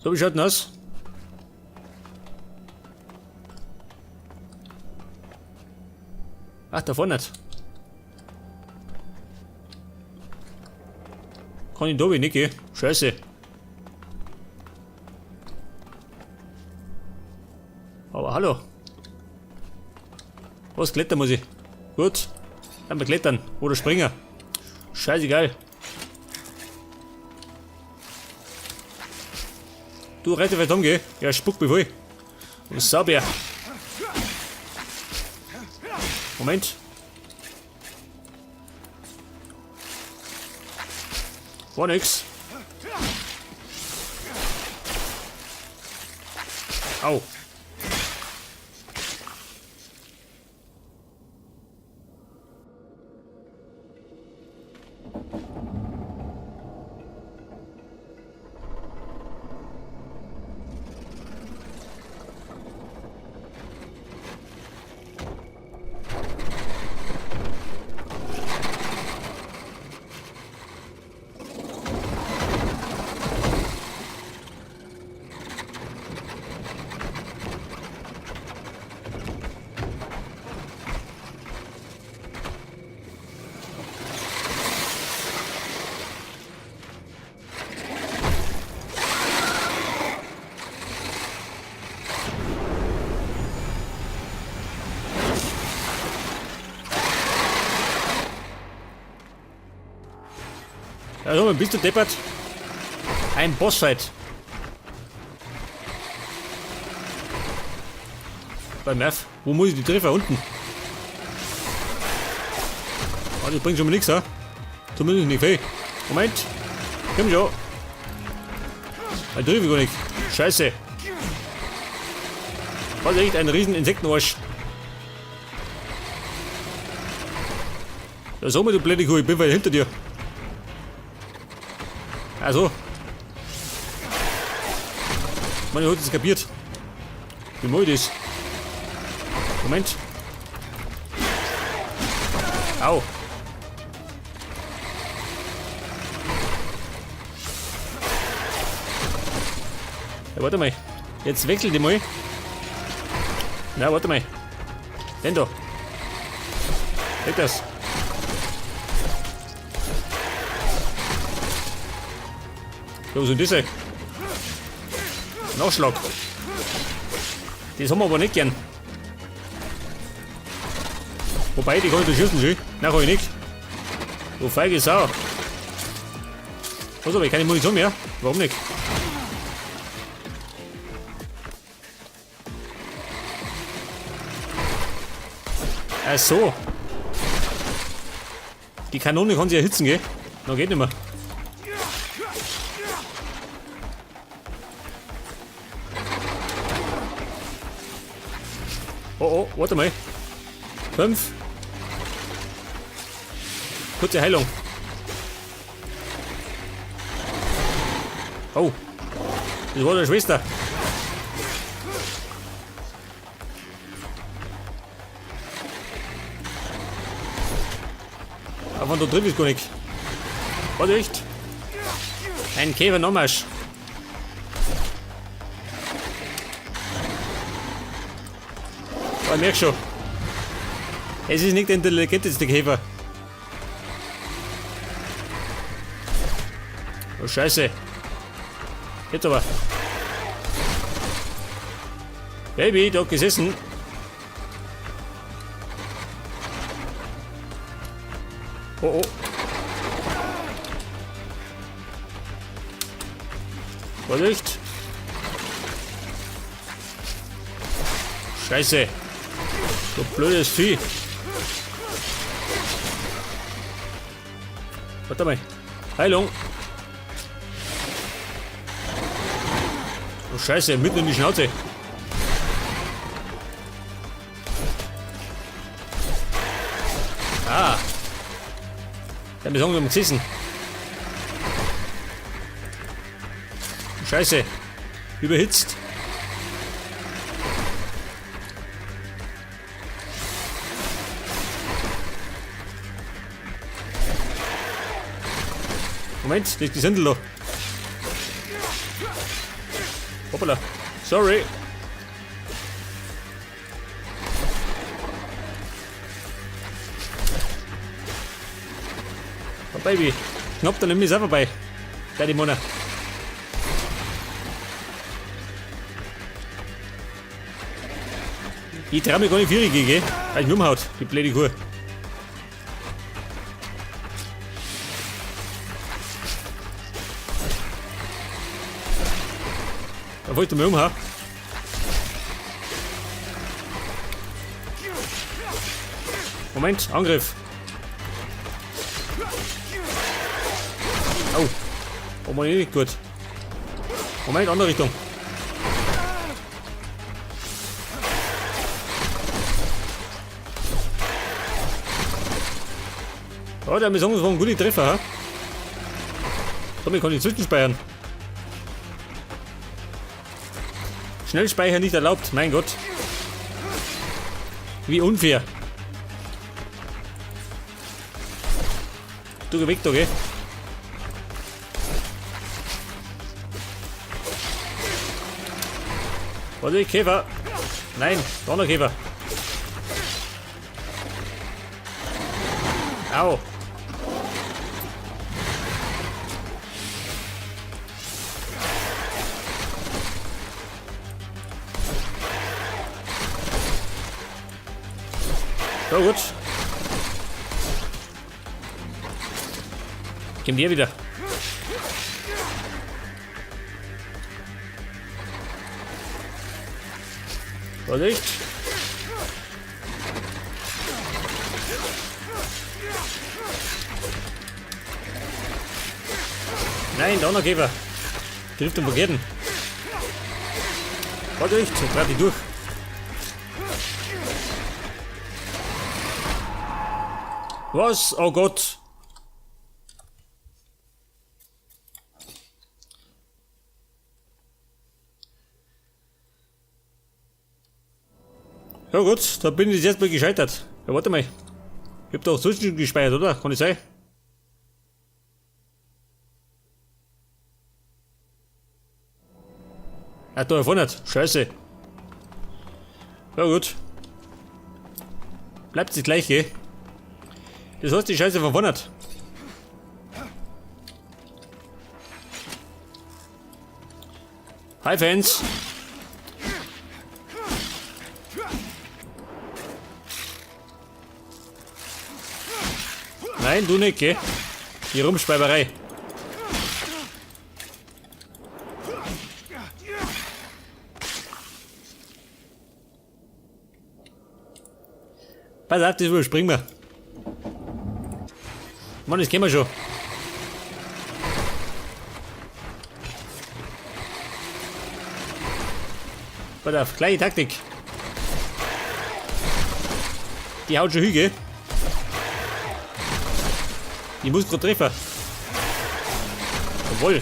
So, wie schaut denn aus? Ach, da vorne nicht. Kann ich da nicht gehen? Scheiße. Aber hallo. Was, klettern muss ich? Gut. Dann wir klettern. Oder springen. Scheißegal. Du relativ weit umgehen. Ja, spuck mich voll. Und Saubär. Moment. War nix. Au. Also, bist du deppert? Ein Bossfight. Bei Merv, wo muss ich die treffen? Unten. Oh, das bringt schon mal nichts, ha? Zumindest nicht viel. Moment. Komm schon. Da treffe ich gar nicht. Scheiße. Was echt ein riesen Insektenarsch. Ja, sag mal, du blöde Kuh, ich bin weit hinter dir. Also. Man hat es kapiert. Wie mache ich das? Moment. Au. Ja, warte mal. Jetzt wechsel die mal. Na, warte mal. Den da. Weg das. So, was ist das? Nachschlag. Das haben wir aber nicht gern. Wobei, die kann ich da schießen, schön. Nein, kann ich nicht. Du feige Sau. Was aber, ich keine Munition mehr? Warum nicht? Ach so. Die Kanone kann sich erhitzen, gell? Na, geht nicht mehr. Oh, oh, warte mal. 5. Kurze Heilung. Oh. Das war deine Schwester. Aber da drin ist gar nicht. Warte, echt. Ein Käfer nochmals. Ich merke schon. Es ist nicht der intelligenteste Käfer. Oh Scheiße. Jetzt aber. Baby, da gesessen. Oh oh. Vorsicht. Scheiße. So blödes Vieh. Warte mal. Heilung. Oh Scheiße, mitten in die Schnauze. Ah. Der ist langsam gesessen. Scheiße. Überhitzt. Moment, das ist die Sindel da. Hoppala. Sorry. Oh, Baby. Knapp, dann nimm mich auch vorbei. Da die Mona. Ich trau mich gar nicht 4 gehen, weil ich mich umhaut, die blöde Kuh. Da wollte ich mich umhauen. Moment, Angriff. Au. Oh man, nicht gut. Moment, andere Richtung. Oh, der hat mir sagen, das war ein guter Treffer, ha? Damit kann ich zwischenspeichern. Schnellspeichern nicht erlaubt, mein Gott. Wie unfair. Du geh weg, da, geh. Warte, Käfer. Nein, da noch Käfer. Au. So gut. Komm dir wieder. Vorsicht. Nein, da noch Käfer. Trifft den Verkehrten. Vorsicht, jetzt trat die durch. Was? Oh Gott. Ja gut, da bin ich jetzt mal gescheitert. Ja, warte mal. Ich hab doch Zwischenstück gespeichert, oder? Kann nicht sein? Ah, da vorne nicht. Scheiße. Ja gut. Bleibt das gleiche. Das heißt, die Scheiße von vorne nicht. Hi Fans. Nein, du nicht, gell? Die Rumspeiberei. Pass auf, das überspringen wir. Mann, das kennen wir schon. Pass auf, gleiche Taktik. Die haut schon Hügel. Ich muss gerade treffen. Jawohl.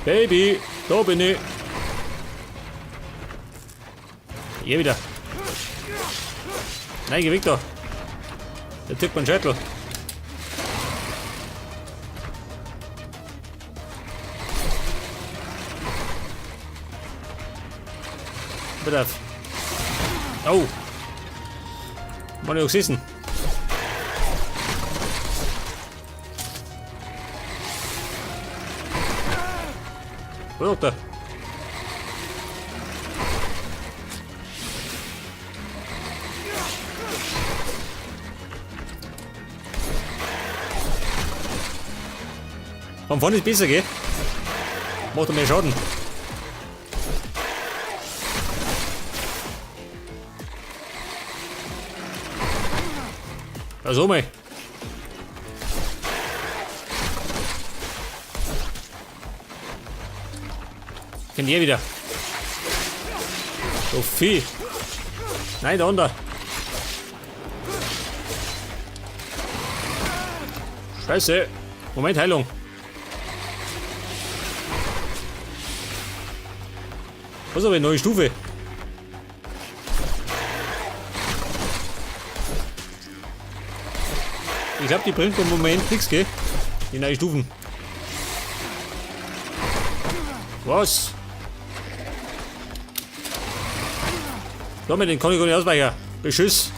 Baby, da bin ich. Hier wieder. Nein, geh weg da. Der tickt mein Scheitel. Bitte. Oh. Mann, ich auch gesehen. Wo ist der? Von vorne ist besser, gell? Macht er mehr Schaden. Also mal. Kennt ihr wieder? So viel. Nein, da unten. Scheiße. Moment, Heilung. Was habe ich? Neue Stufe. Ich glaube, die bringt im Moment nichts, gell? Die neuen Stufen. Was? Damit den kann ich gar nicht ausweichen. Beschuss.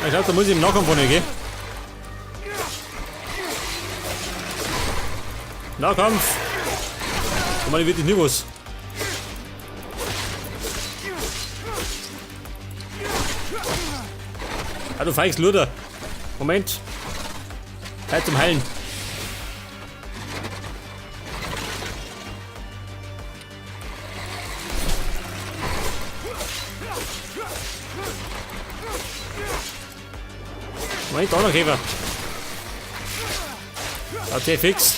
Ich glaube, da muss ich im Nahkampf vorne, gell? Nahkampf! Ich meine, wird das nicht was. Ah, du feigst Luder. Moment. Zeit zum Heilen. Moment, da noch Käfer. Okay, fix.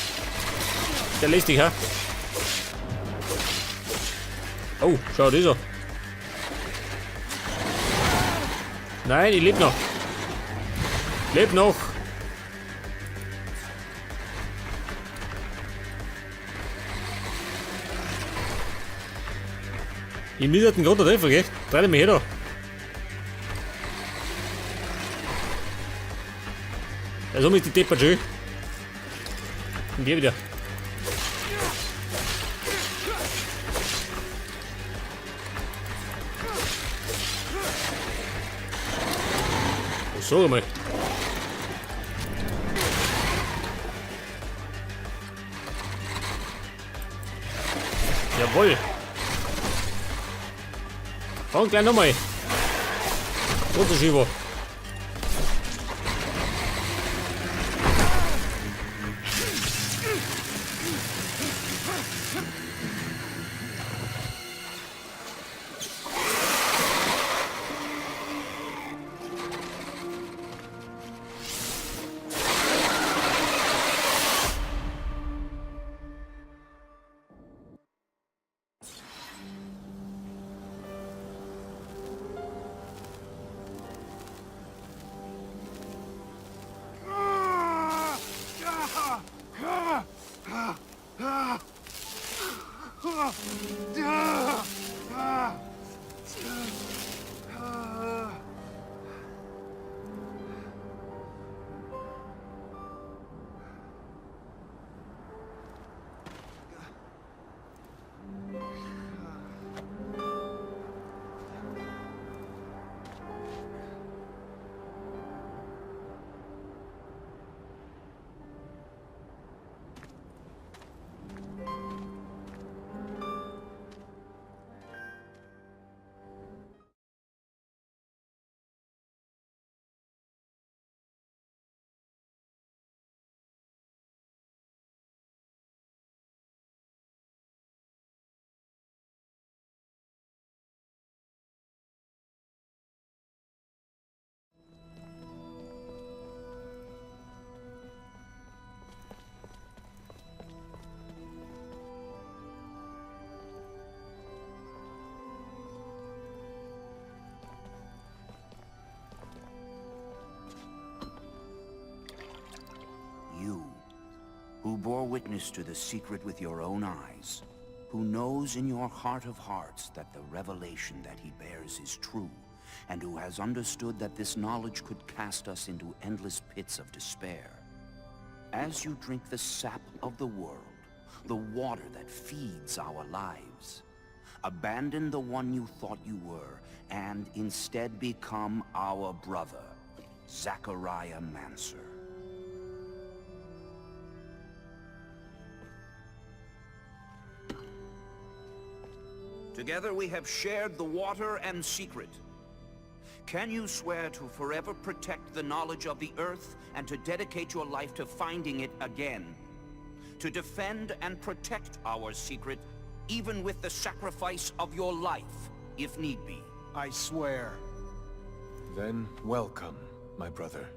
Der lässt dich, ha? Oh, schau, dieser. Nein, ich lebe noch. Leb noch. Ich muss den gerade treffen, gell? Dreh mich her da. Also ist die Deppert schön. Und geh wieder. So einmal. Jawohl. Fang gleich nochmal. Unterschieber. Who bore witness to the secret with your own eyes, who knows in your heart of hearts that the revelation that he bears is true, and who has understood that this knowledge could cast us into endless pits of despair. As you drink the sap of the world, the water that feeds our lives, abandon the one you thought you were, and instead become our brother, Zachariah Mancer. Together we have shared the water and secret. Can you swear to forever protect the knowledge of the Earth and to dedicate your life to finding it again? To defend and protect our secret, even with the sacrifice of your life, if need be? I swear. Then welcome, my brother.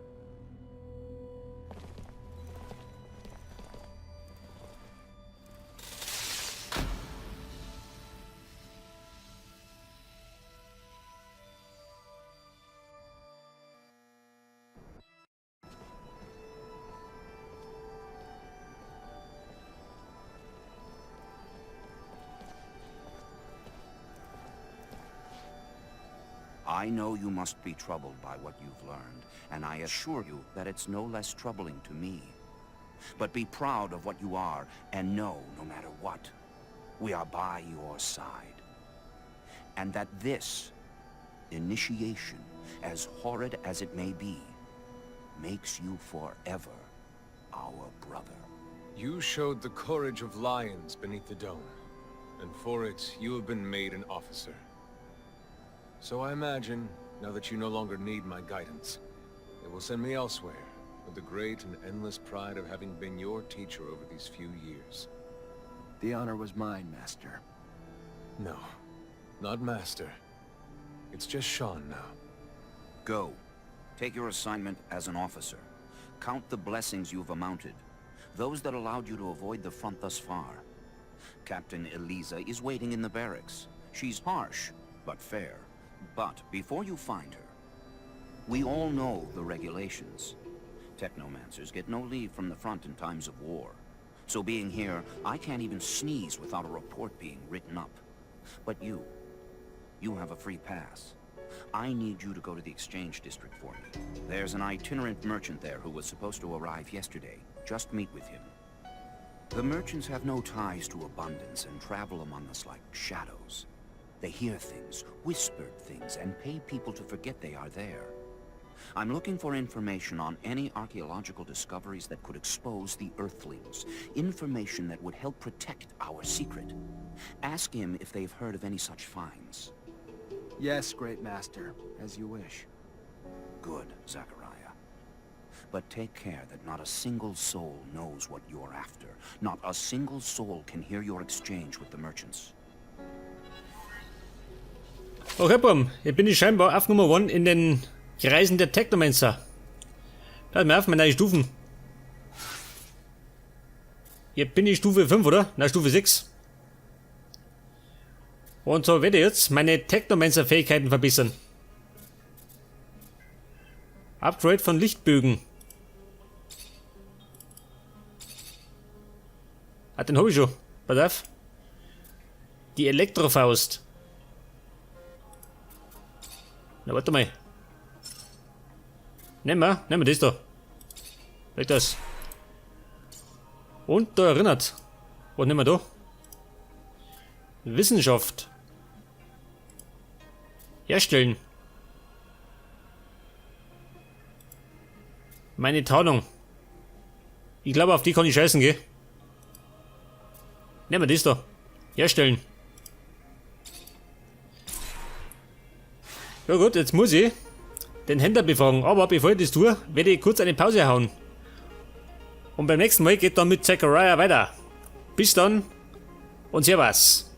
I know you must be troubled by what you've learned, and I assure you that it's no less troubling to me. But be proud of what you are, and know, no matter what, we are by your side. And that this initiation, as horrid as it may be, makes you forever our brother. You showed the courage of lions beneath the dome, and for it, you have been made an officer. So I imagine, now that you no longer need my guidance, it will send me elsewhere, with the great and endless pride of having been your teacher over these few years. The honor was mine, Master. No, not Master. It's just Sean now. Go. Take your assignment as an officer. Count the blessings you've amounted, those that allowed you to avoid the front thus far. Captain Eliza is waiting in the barracks. She's harsh, but fair. But before you find her, we all know the regulations. Technomancers get no leave from the front in times of war. So being here, I can't even sneeze without a report being written up. But you have a free pass. I need you to go to the exchange district for me. There's an itinerant merchant there who was supposed to arrive yesterday. Just meet with him. The merchants have no ties to abundance and travel among us like shadows. They hear things, whispered things, and pay people to forget they are there. I'm looking for information on any archaeological discoveries that could expose the Earthlings. Information that would help protect our secret. Ask him if they've heard of any such finds. Yes, Great Master, as you wish. Good, Zachariah. But take care that not a single soul knows what you're after. Not a single soul can hear your exchange with the merchants. Okay, Brom. Jetzt bin ich scheinbar auf Nummer 1 in den Kreisen der Technomancer. Pass mal auf, meine Stufen. Jetzt bin ich Stufe 5, oder? Na, Stufe 6. Und so werde ich jetzt meine Technomancer-Fähigkeiten verbessern. Upgrade von Lichtbögen. Ah, den habe ich schon. Pass auf. Die Elektrofaust. Na, warte mal. Nehmen wir das da. Weg das. Und da erinnert. Was nehmen wir da? Wissenschaft. Herstellen. Meine Tarnung. Ich glaube, auf die kann ich scheißen, gell? Nehmen wir das da. Herstellen. Ja gut, jetzt muss ich den Händler befragen. Aber bevor ich das tue, werde ich kurz eine Pause hauen. Und beim nächsten Mal geht dann mit Zachariah weiter. Bis dann und Servus.